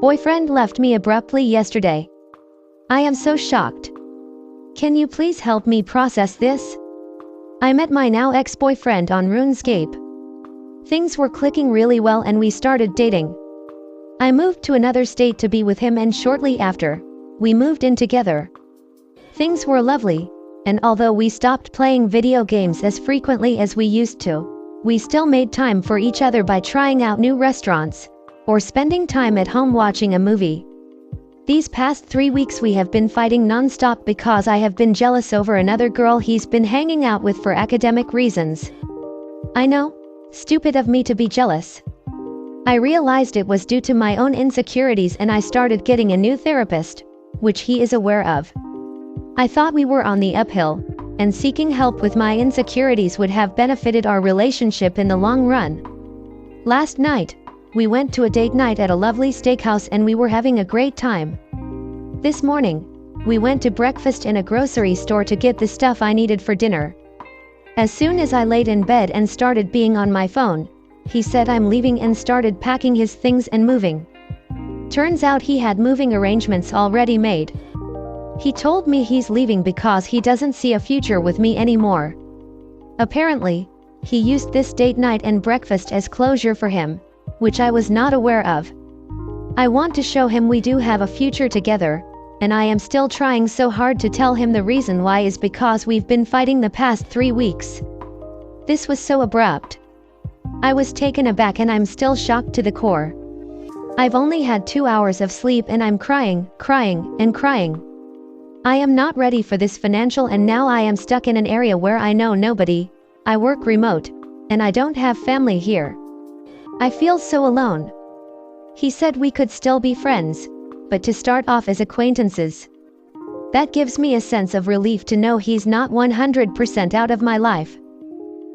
Boyfriend left me abruptly yesterday. I am so shocked. Can you please help me process this? I met my now ex-boyfriend on RuneScape. Things were clicking really well and we started dating. I moved to another state to be with him and shortly after, we moved in together. Things were lovely, and although we stopped playing video games as frequently as we used to, we still made time for each other by trying out new restaurants, or spending time at home watching a movie. These past 3 weeks we have been fighting non-stop because I have been jealous over another girl he's been hanging out with for academic reasons. I know, stupid of me to be jealous. I realized it was due to my own insecurities and I started getting a new therapist, which he is aware of. I thought we were on the uphill, and seeking help with my insecurities would have benefited our relationship in the long run. Last night, we went to a date night at a lovely steakhouse and we were having a great time. This morning, we went to breakfast in a grocery store to get the stuff I needed for dinner. As soon as I laid in bed and started being on my phone, he said I'm leaving and started packing his things and moving. Turns out he had moving arrangements already made. He told me he's leaving because he doesn't see a future with me anymore. Apparently, he used this date night and breakfast as closure for him, which I was not aware of. I want to show him we do have a future together, and I am still trying so hard to tell him the reason why is because we've been fighting the past 3 weeks. This was so abrupt. I was taken aback and I'm still shocked to the core. I've only had 2 hours of sleep and I'm crying, and crying. I am not ready for this financial and now I am stuck in an area where I know nobody, I work remote, and I don't have family here. I feel so alone. He said we could still be friends, but to start off as acquaintances. That gives me a sense of relief to know he's not 100% out of my life.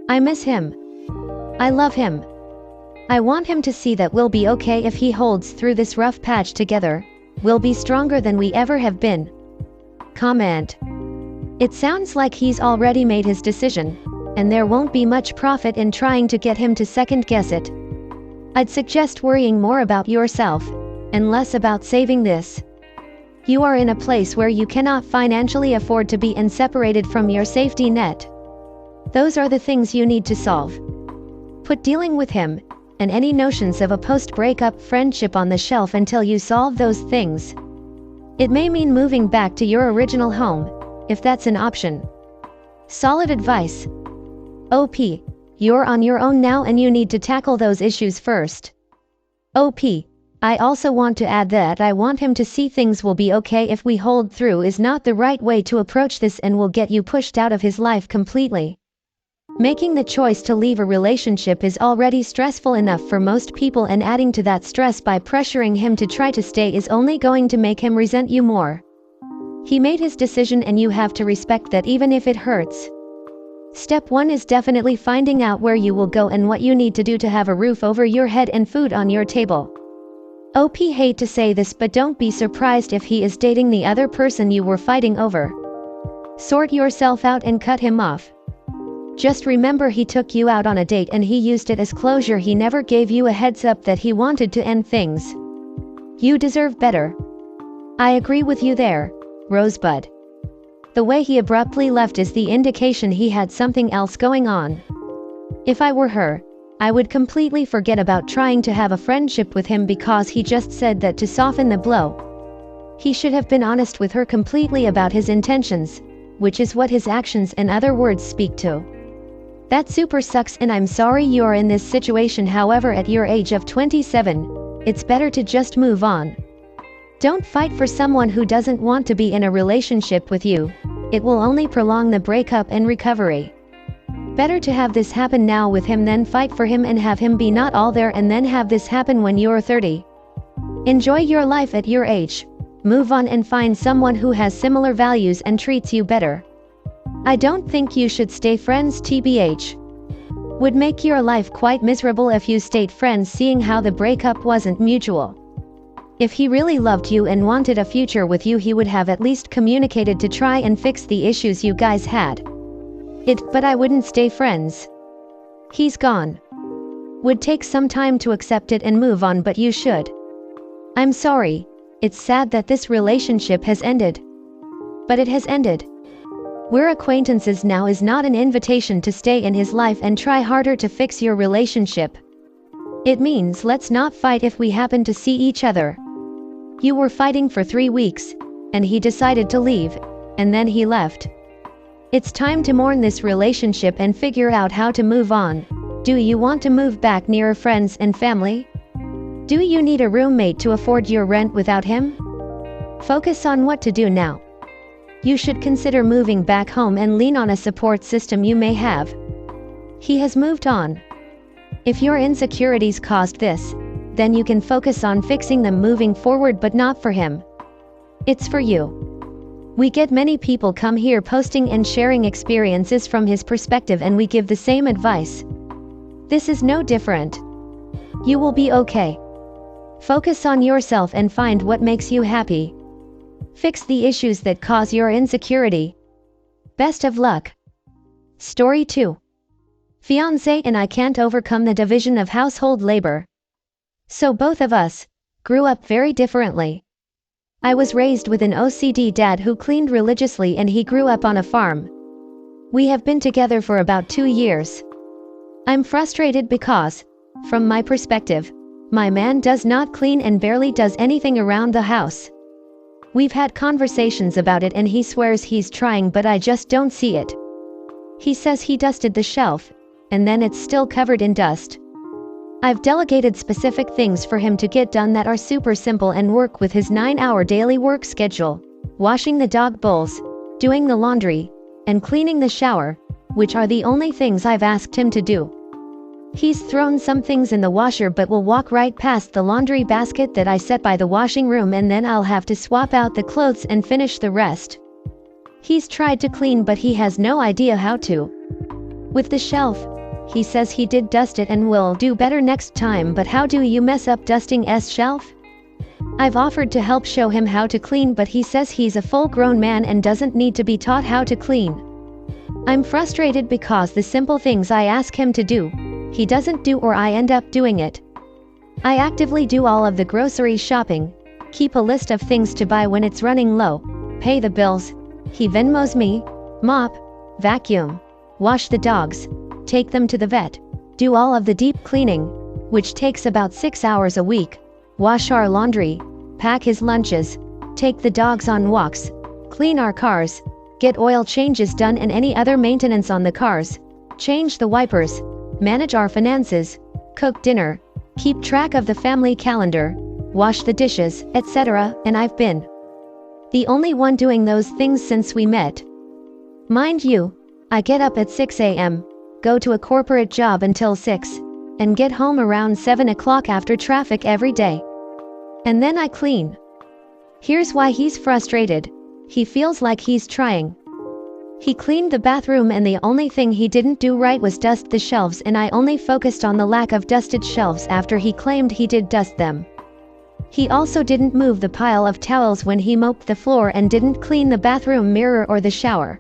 I miss him. I love him. I want him to see that we'll be okay if he holds through this rough patch together. We'll be stronger than we ever have been. Comment. It sounds like he's already made his decision, and there won't be much profit in trying to get him to second guess it. I'd suggest worrying more about yourself, and less about saving this. You are in a place where you cannot financially afford to be separated from your safety net. Those are the things you need to solve. Put dealing with him, and any notions of a post-breakup friendship on the shelf until you solve those things. It may mean moving back to your original home, if that's an option. Solid advice. OP. You're on your own now and you need to tackle those issues first. OP. I also want to add that I want him to see things will be okay if we hold through is not the right way to approach this and will get you pushed out of his life completely. Making the choice to leave a relationship is already stressful enough for most people and adding to that stress by pressuring him to try to stay is only going to make him resent you more. He made his decision and you have to respect that even if it hurts. Step 1 is definitely finding out where you will go and what you need to do to have a roof over your head and food on your table. OP hate to say this but don't be surprised if he is dating the other person you were fighting over. Sort yourself out and cut him off. Just remember he took you out on a date and he used it as closure. He never gave you a heads up that he wanted to end things. You deserve better. I agree with you there, Rosebud. The way he abruptly left is the indication he had something else going on. If I were her, I would completely forget about trying to have a friendship with him because he just said that to soften the blow. He should have been honest with her completely about his intentions, which is what his actions and other words speak to. That super sucks and I'm sorry you're in this situation. However, at your age of 27, it's better to just move on. Don't fight for someone who doesn't want to be in a relationship with you. It will only prolong the breakup and recovery. Better to have this happen now with him than fight for him and have him be not all there and then have this happen when you're 30. Enjoy your life at your age. Move on and find someone who has similar values and treats you better. I don't think you should stay friends tbh. Would make your life quite miserable if you stayed friends seeing how the breakup wasn't mutual. If he really loved you and wanted a future with you, he would have at least communicated to try and fix the issues you guys had. But I wouldn't stay friends. He's gone. Would take some time to accept it and move on, but you should. I'm sorry. It's sad that this relationship has ended. But it has ended. We're acquaintances now is not an invitation to stay in his life and try harder to fix your relationship. It means let's not fight if we happen to see each other. You were fighting for 3 weeks, and he decided to leave, and then he left. It's time to mourn this relationship and figure out how to move on. Do you want to move back nearer friends and family? Do you need a roommate to afford your rent without him? Focus on what to do now. You should consider moving back home and lean on a support system you may have. He has moved on. If your insecurities caused this, then you can focus on fixing them moving forward, but not for him. It's for you. We get many people come here posting and sharing experiences from his perspective, and we give the same advice. This is no different. You will be okay. Focus on yourself and find what makes you happy. Fix the issues that cause your insecurity. Best of luck. Story 2. Fiancé and I can't overcome the division of household labor. So both of us grew up very differently. I was raised with an OCD dad who cleaned religiously, and he grew up on a farm. We have been together for about 2 years. I'm frustrated because, from my perspective, my man does not clean and barely does anything around the house. We've had conversations about it and he swears he's trying, but I just don't see it. He says he dusted the shelf, and then it's still covered in dust. I've delegated specific things for him to get done that are super simple and work with his 9-hour daily work schedule: washing the dog bowls, doing the laundry, and cleaning the shower, which are the only things I've asked him to do. He's thrown some things in the washer but will walk right past the laundry basket that I set by the washing room, and then I'll have to swap out the clothes and finish the rest. He's tried to clean but he has no idea how to. With the shelf, he says he did dust it and will do better next time, but how do you mess up dusting's shelf? I've offered to help show him how to clean, but he says he's a full-grown man and doesn't need to be taught how to clean. I'm frustrated because the simple things I ask him to do, he doesn't do, or I end up doing it. I actively do all of the grocery shopping, keep a list of things to buy when it's running low, pay the bills, he Venmos me, mop, vacuum, wash the dogs, take them to the vet, do all of the deep cleaning, which takes about 6 hours a week, wash our laundry, pack his lunches, take the dogs on walks, clean our cars, get oil changes done and any other maintenance on the cars, change the wipers, manage our finances, cook dinner, keep track of the family calendar, wash the dishes, etc., and I've been the only one doing those things since we met. Mind you, I get up at 6 a.m., go to a corporate job until 6, and get home around 7 o'clock after traffic every day. And then I clean. Here's why he's frustrated. He feels like he's trying. He cleaned the bathroom and the only thing he didn't do right was dust the shelves, and I only focused on the lack of dusted shelves after he claimed he did dust them. He also didn't move the pile of towels when he mopped the floor and didn't clean the bathroom mirror or the shower.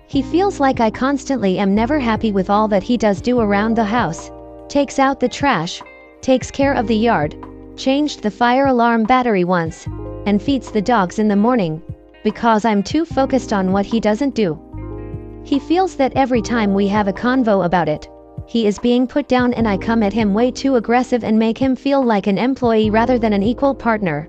He feels like I constantly am never happy with all that he does do around the house. Takes out the trash, takes care of the yard, changed the fire alarm battery once, and feeds the dogs in the morning, because I'm too focused on what he doesn't do. He feels that every time we have a convo about it, he is being put down and I come at him way too aggressive and make him feel like an employee rather than an equal partner.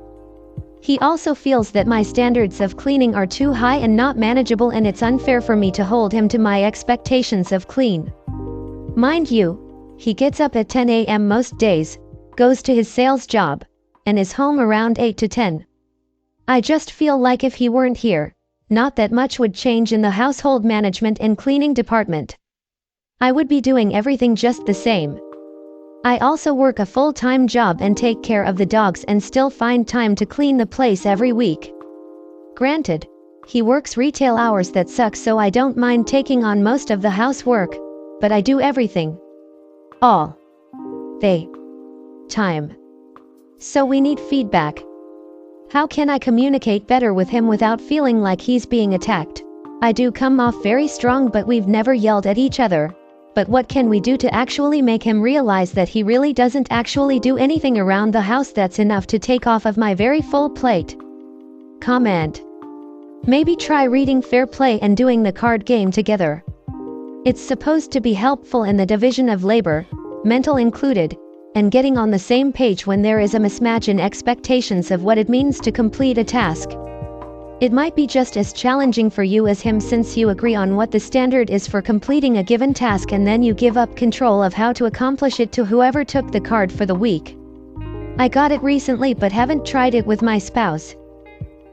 He also feels that my standards of cleaning are too high and not manageable, and it's unfair for me to hold him to my expectations of clean. Mind you, he gets up at 10 a.m. most days, goes to his sales job, and is home around 8 to 10. I just feel like if he weren't here, not that much would change in the household management and cleaning department. I would be doing everything just the same. I also work a full-time job and take care of the dogs and still find time to clean the place every week. Granted, he works retail hours that suck, so I don't mind taking on most of the housework, but I do everything. All the time. So we need feedback. How can I communicate better with him without feeling like he's being attacked? I do come off very strong, but we've never yelled at each other. but what can we do to actually make him realize that he really doesn't actually do anything around the house that's enough to take off of my very full plate? Comment. Maybe try reading Fair Play and doing the card game together. It's supposed to be helpful in the division of labor, mental included, and getting on the same page when there is a mismatch in expectations of what it means to complete a task. It might be just as challenging for you as him, since you agree on what the standard is for completing a given task and then you give up control of how to accomplish it to whoever took the card for the week. I got it recently but haven't tried it with my spouse.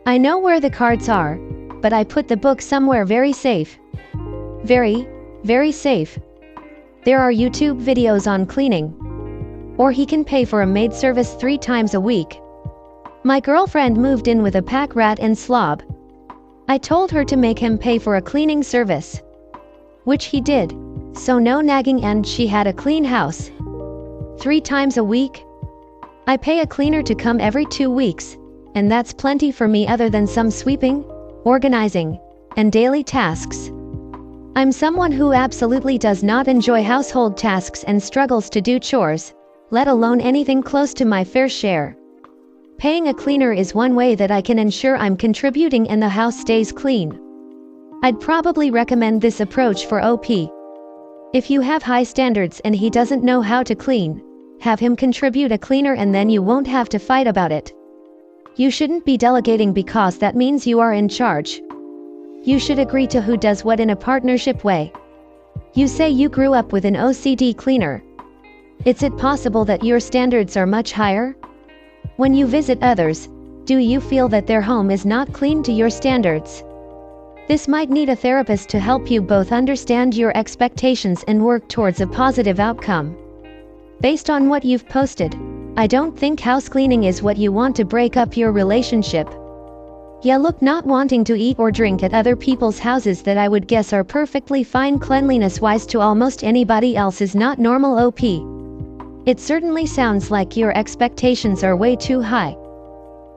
I know where the cards are, but I put the book somewhere very safe. Very safe. There are YouTube videos on cleaning. Or he can pay for a maid service 3 times a week. My girlfriend moved in with a pack rat and slob. I told her to make him pay for a cleaning service, which he did, so no nagging, and she had a clean house. 3 times a week? I pay a cleaner to come every 2 weeks, and that's plenty for me other than some sweeping, organizing, and daily tasks. I'm someone who absolutely does not enjoy household tasks and struggles to do chores, let alone anything close to my fair share. Paying a cleaner is one way that I can ensure I'm contributing and the house stays clean. I'd probably recommend this approach for OP. If you have high standards and he doesn't know how to clean, have him contribute a cleaner and then you won't have to fight about it. You shouldn't be delegating because that means you are in charge. You should agree to who does what in a partnership way. You say you grew up with an OCD cleaner. Is it possible that your standards are much higher? When you visit others, do you feel that their home is not clean to your standards? This might need a therapist to help you both understand your expectations and work towards a positive outcome. Based on what you've posted, I don't think house cleaning is what you want to break up your relationship. Yeah, look, not wanting to eat or drink at other people's houses that I would guess are perfectly fine cleanliness-wise to almost anybody else is not normal OP. It certainly sounds like your expectations are way too high.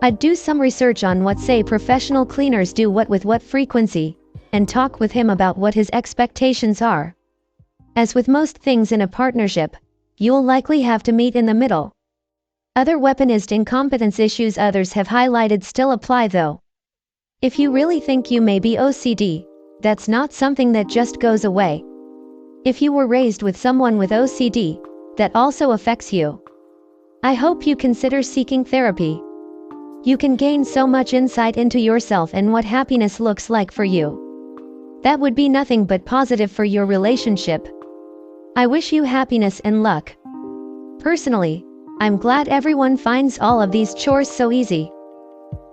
I'd do some research on what say professional cleaners do what with what frequency, and talk with him about what his expectations are. As with most things in a partnership, you'll likely have to meet in the middle. Other weaponized incompetence issues others have highlighted still apply though. If you really think you may be OCD, that's not something that just goes away. If you were raised with someone with OCD, that also affects you. I hope you consider seeking therapy. You can gain so much insight into yourself and what happiness looks like for you. That would be nothing but positive for your relationship. I wish you happiness and luck. Personally, I'm glad everyone finds all of these chores so easy.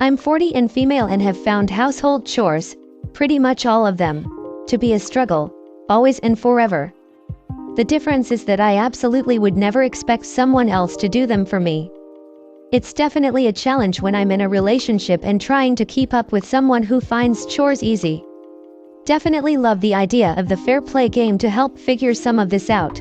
I'm 40 and female and have found household chores, pretty much all of them, to be a struggle, always and forever. The difference is that I absolutely would never expect someone else to do them for me. It's definitely a challenge when I'm in a relationship and trying to keep up with someone who finds chores easy. Definitely love the idea of the fair play game to help figure some of this out.